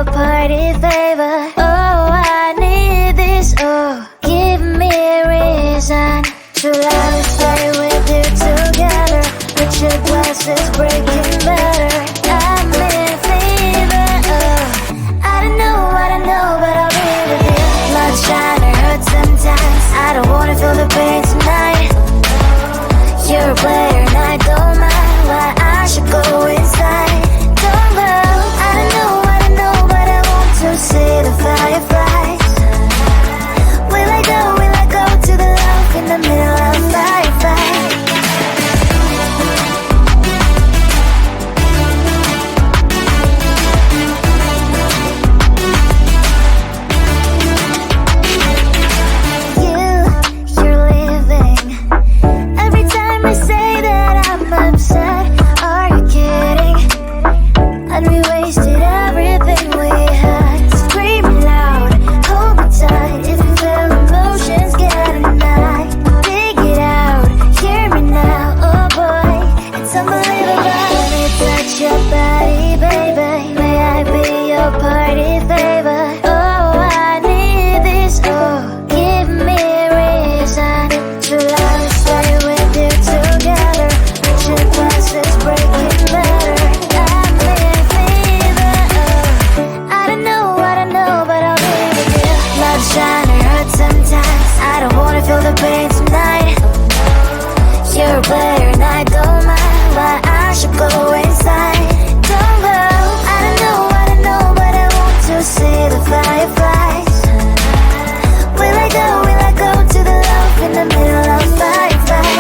your party favor. Oh, I need this. Oh, give me a reason to love and stay with you together. But your glass is breaking better. I'm in fever. Oh, I don't know, but I'll be with you. Blood shine or hurt sometimes. I don't wanna feel the pain tonight. You're a player and I don't mind why I should go inside. Don't go. I don't know, but I want to see the fireflies. Will I go to the love in the middle of a firefight? You're leaving. Every time I say that I'm upset, are you kidding? And we wasted everything we had. Screaming loud, hold me tight. If you feel emotions getting mad, dig it out, hear me now. Oh boy, it's unbelievable. Let me touch your body, baby. May I be your party favor? Oh, I need this. Oh, give me a reason to love and stay with you together. But your glass is breaking better. I'm in fever. Oh, I don't know, but I'll be with you. Love shine or hurt sometimes. I don't wanna feel the pain tonight. You're a player and I don't mind why I should go inside. Don't go. I don't know, but I want to see the fireflies. Will I go to the love in the middle of firefight?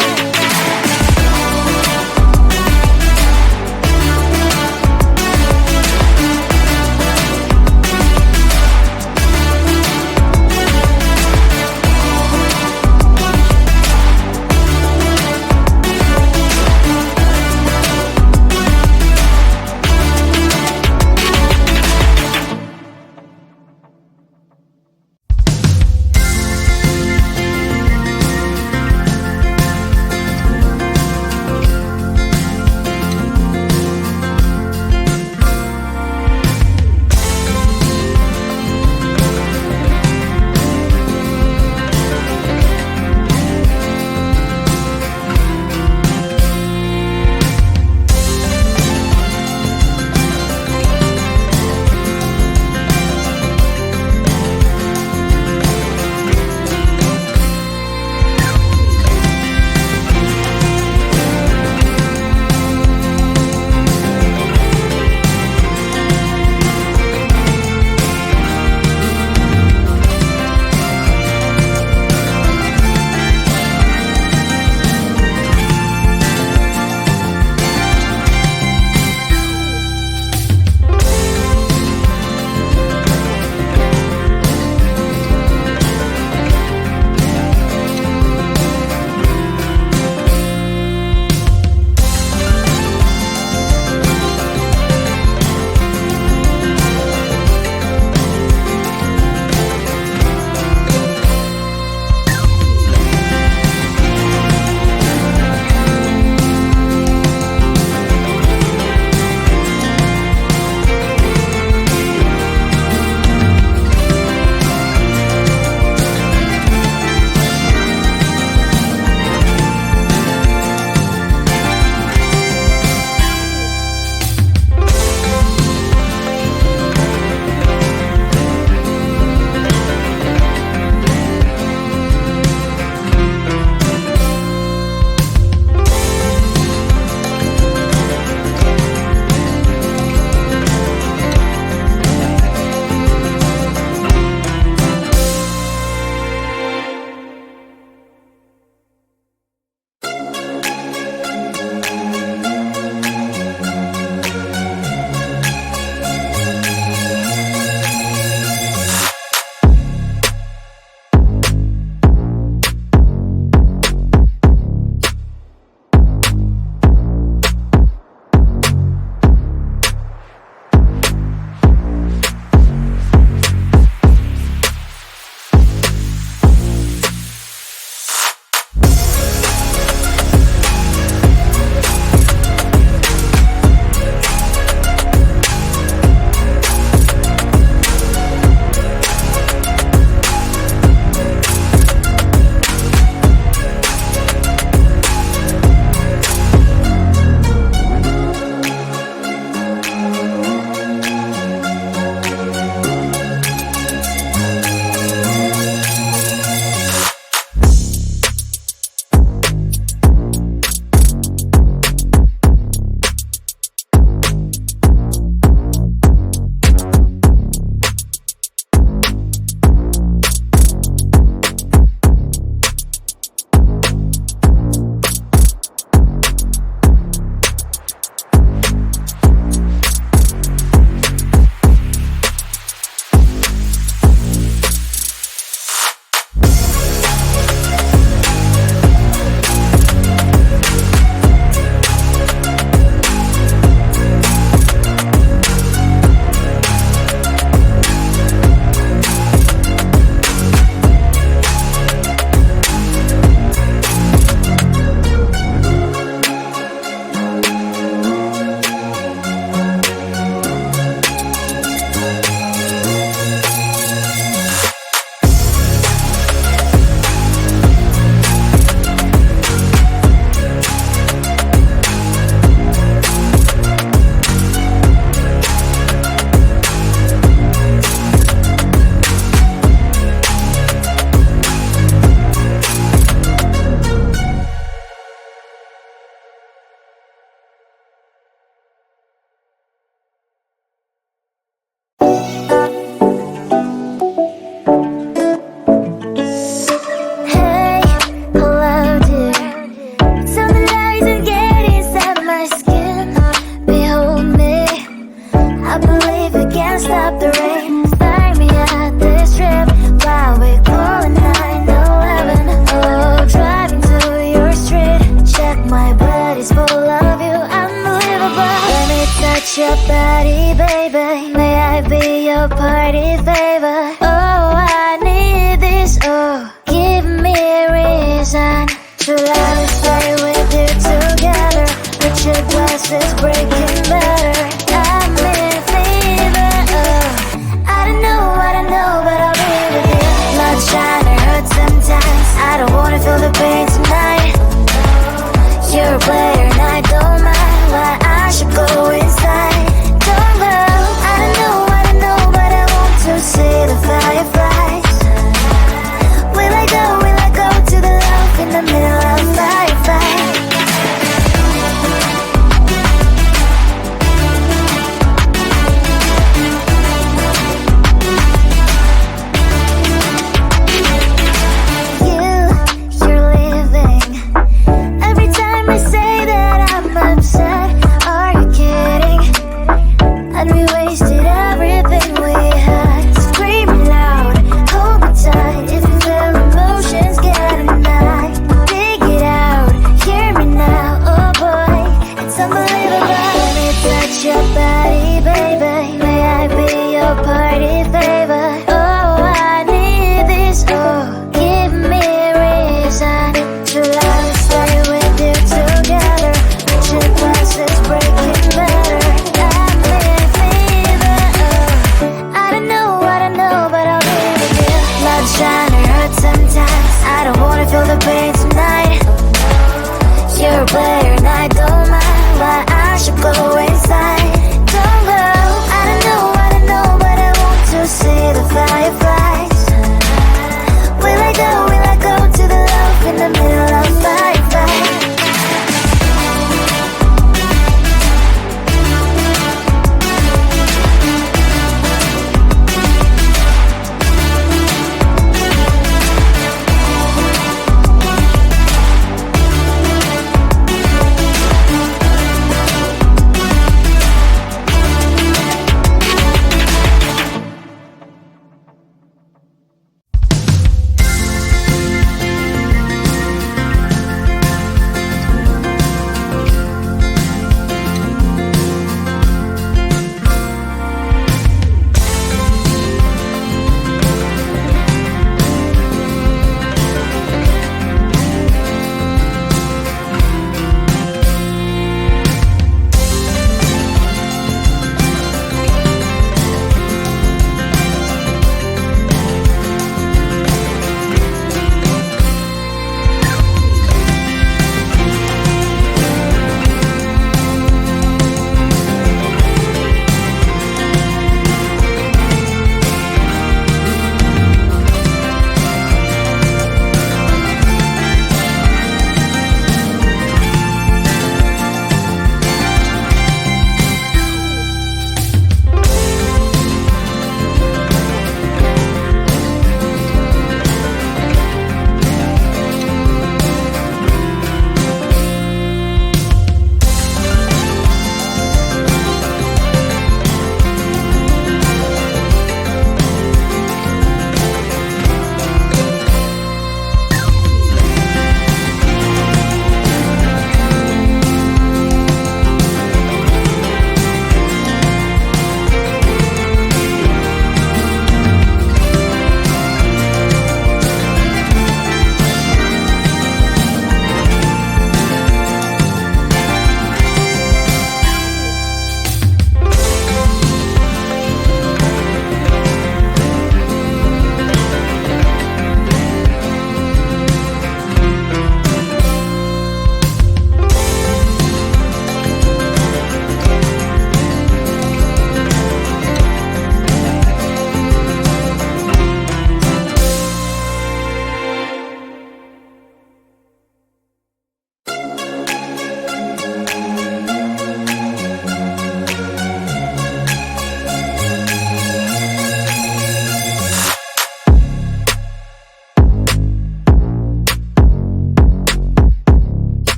stop the rain. Start me at this trip while we're calling 911. Oh, driving to your street. Check my body's full of you, unbelievable. Let me touch your body, baby. May I be your party favor? Oh, I need this. Oh, give me a reason to let me stay with you together. Richard Glass is breaking better. I'm in fever. Oh, I don't know, but I'll be with you. Not trying to hurt sometimes. I don't wanna feel the pain tonight. You're a player and I don't mind why I should go inside. Don't go. I don't know, but I want to see the fire.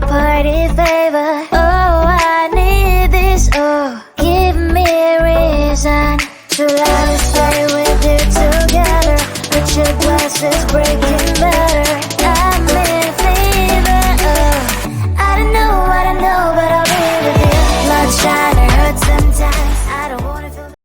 a party favor. Oh, I need this. Oh, give me a reason to let me stay with you together. With your glasses breaking better.